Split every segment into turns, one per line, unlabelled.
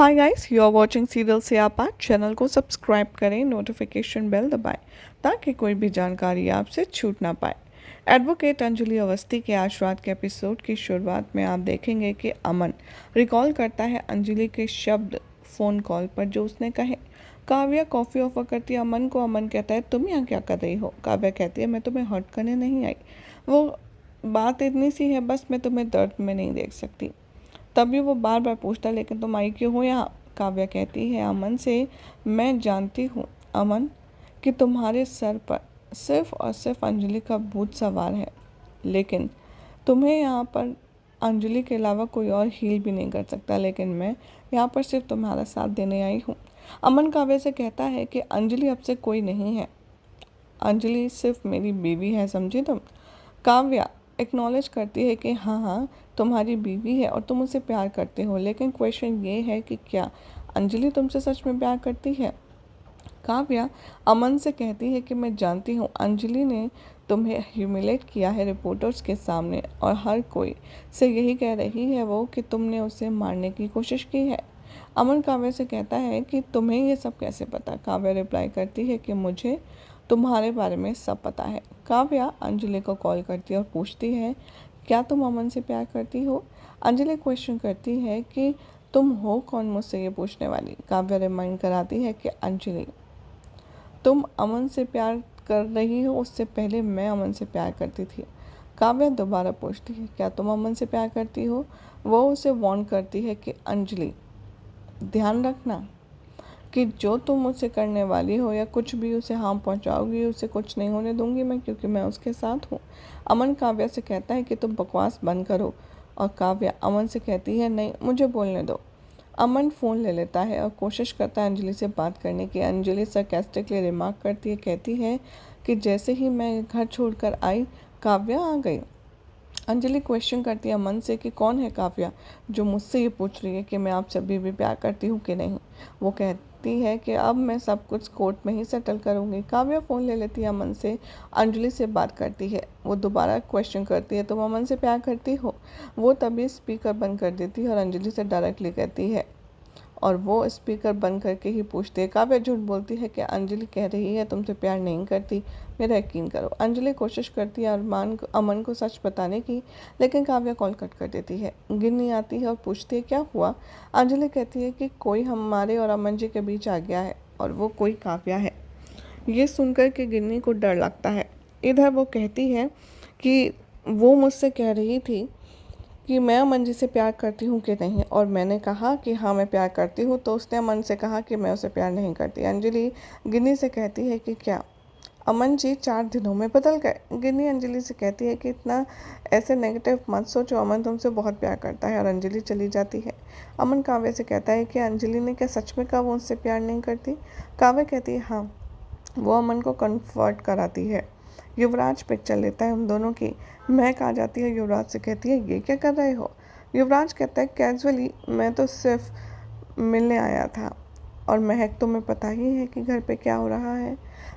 Hi guys, you are watching serial से आप channel को सब्सक्राइब करें, नोटिफिकेशन बेल दबाएं ताकि कोई भी जानकारी आपसे छूट ना पाए। एडवोकेट अंजलि अवस्थी के आज रात के एपिसोड की शुरुआत में आप देखेंगे कि अमन रिकॉल करता है अंजलि के शब्द फ़ोन कॉल पर जो उसने कहे। काव्या कॉफ़ी ऑफर करती है अमन को। अमन कहता है तुम यहाँ क्या कर रही हो। काव्या कहती है मैं तुम्हें हर्ट करने नहीं आई, वो बात इतनी सी है, बस मैं तुम्हें दर्द में नहीं देख सकती। तभी वो बार बार पूछता लेकिन तुम आई क्यों हो यहाँ। काव्या कहती है अमन से मैं जानती हूँ अमन कि तुम्हारे सर पर सिर्फ और सिर्फ अंजलि का भूत सवार है, लेकिन तुम्हें यहाँ पर अंजलि के अलावा कोई और हील भी नहीं कर सकता, लेकिन मैं यहाँ पर सिर्फ तुम्हारा साथ देने आई हूँ। अमन काव्या से कहता है कि अंजलि अब से कोई नहीं है, अंजलि सिर्फ मेरी बीवी है, समझी तुम। काव्या एक्नॉलेज करती है कि हाँ हाँ तुम्हारी बीवी है और तुम उसे प्यार करते हो, लेकिन क्वेश्चन ये है कि क्या अंजलि तुमसे सच में प्यार करती है। काव्या अमन से कहती है कि मैं जानती हूँ अंजलि ने तुम्हें ह्यूमिलेट किया है रिपोर्टर्स के सामने और हर कोई से यही कह रही है वो कि तुमने उसे मारने की कोशिश की है। अमन काव्या से कहता है कि तुम्हें ये सब कैसे पता। काव्या रिप्लाई करती है कि मुझे तुम्हारे बारे में सब पता है। काव्या अंजलि को कॉल करती है और पूछती है क्या तुम अमन से प्यार करती हो। अंजलि क्वेश्चन करती है कि तुम हो कौन मुझसे ये पूछने वाली। काव्या रिमाइंड कराती है कि अंजलि तुम अमन से प्यार कर रही हो, उससे पहले मैं अमन से प्यार करती थी। काव्या दोबारा पूछती है क्या तुम अमन से प्यार करती हो। वो उसे वार्न करती है कि अंजलि ध्यान रखना कि जो तुम मुझसे करने वाली हो या कुछ भी उसे हार्म पहुंचाओगी, उसे कुछ नहीं होने दूंगी मैं, क्योंकि मैं उसके साथ हूँ। अमन काव्या से कहता है कि तुम बकवास बंद करो, और काव्या अमन से कहती है नहीं मुझे बोलने दो। अमन फ़ोन ले लेता है और कोशिश करता है अंजलि से बात करने की। अंजलि सरकास्टिकली रिमार्क करती है, कहती है कि जैसे ही मैं घर छोड़कर आई काव्या आ गई। अंजलि क्वेश्चन करती है अमन से कि कौन है काव्या जो मुझसे ये पूछ रही है कि मैं आपसे अभी भी प्यार करती हूँ कि नहीं। वो कहती है कि अब मैं सब कुछ कोर्ट में ही सेटल करूँगी। काव्या फ़ोन ले लेती है अमन से, अंजलि से बात करती है। वो दोबारा क्वेश्चन करती है तुम अमन से प्यार करती हो। वो तभी स्पीकर बंद कर देती है और अंजलि से डायरेक्टली कहती है, और वो स्पीकर बंद करके ही पूछती है। काव्या झूठ बोलती है कि अंजलि कह रही है तुमसे प्यार नहीं करती, मेरा यकीन करो। अंजलि कोशिश करती है अमन को सच बताने की, लेकिन काव्या कॉल कट कर देती है। गिन्नी आती है और पूछती है क्या हुआ। अंजलि कहती है कि कोई हमारे और अमन जी के बीच आ गया है और वो कोई काव्या है। ये सुनकर के गिन्नी को डर लगता है। इधर वो कहती है कि वो मुझसे कह रही थी कि मैं अमन जी से प्यार करती हूँ कि नहीं, और मैंने कहा कि हाँ मैं प्यार करती हूँ, तो उसने अमन से कहा कि मैं उसे प्यार नहीं करती। अंजलि गिन्नी से कहती है कि क्या अमन जी 4 दिनों में बदल गए। गिन्नी अंजलि से कहती है कि इतना ऐसे नेगेटिव मत सोचो, अमन तुमसे बहुत प्यार करता है, और अंजलि चली जाती है। अमन काव्या से कहता है कि अंजलि ने क्या सच में कहा वो उससे प्यार नहीं करती। काव्या कहती है हाँ, वो अमन को कन्फर्ट कराती है। युवराज पिक्चर लेता है उन दोनों की। महक आ जाती है, युवराज से कहती है ये क्या कर रहे हो। युवराज कहता है कैजुअली, मैं तो सिर्फ मिलने आया था, और महक तुम्हें पता ही है कि घर पे क्या हो रहा है।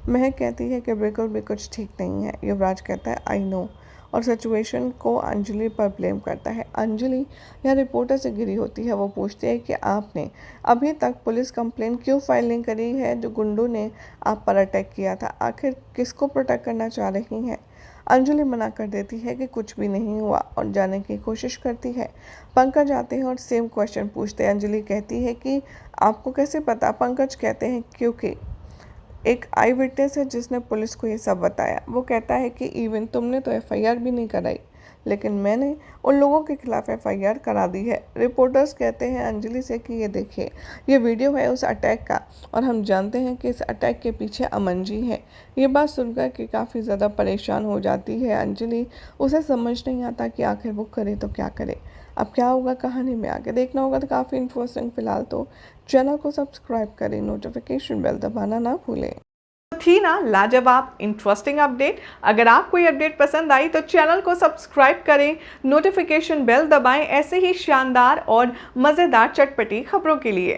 महक कहती है कि बिल्कुल भी कुछ ठीक नहीं है। युवराज कहता है आई नो, और सिचुएशन को अंजलि पर ब्लेम करता है। अंजलि यहाँ रिपोर्टर से घिरी होती है। वो पूछती है कि आपने अभी तक पुलिस कंप्लेंट क्यों फाइल नहीं करी है जो गुंडों ने आप पर अटैक किया था, आखिर किसको प्रोटेक्ट करना चाह रही हैं। अंजलि मना कर देती है कि कुछ भी नहीं हुआ और जाने की कोशिश करती है। पंकज आते हैं और सेम क्वेश्चन पूछते हैं। अंजलि कहती है कि आपको कैसे पता। पंकज कहते हैं क्योंकि एक आई विटनेस है जिसने पुलिस को ये सब बताया। वो कहता है कि इवन तुमने तो एफआईआर भी नहीं कराई, लेकिन मैंने उन लोगों के खिलाफ एफआईआर करा दी है। रिपोर्टर्स कहते हैं अंजलि से कि ये देखिए ये वीडियो है उस अटैक का, और हम जानते हैं कि इस अटैक के पीछे अमन जी है। ये बात सुनकर कि काफ़ी ज़्यादा परेशान हो जाती है अंजलि। उसे समझ नहीं आता कि आखिर वो करे तो क्या करे। अब क्या होगा कहानी में आगे देखना होगा, तो काफ़ी इंटरेस्टिंग। फिलहाल तो चैनल को सब्सक्राइब करें, नोटिफिकेशन बेल दबाना ना भूलें।
थी ना लाजवाब इंटरेस्टिंग अपडेट। अगर आपको ये अपडेट पसंद आई तो चैनल को सब्सक्राइब करें, नोटिफिकेशन बेल दबाएं ऐसे ही शानदार और मज़ेदार चटपटी खबरों के लिए।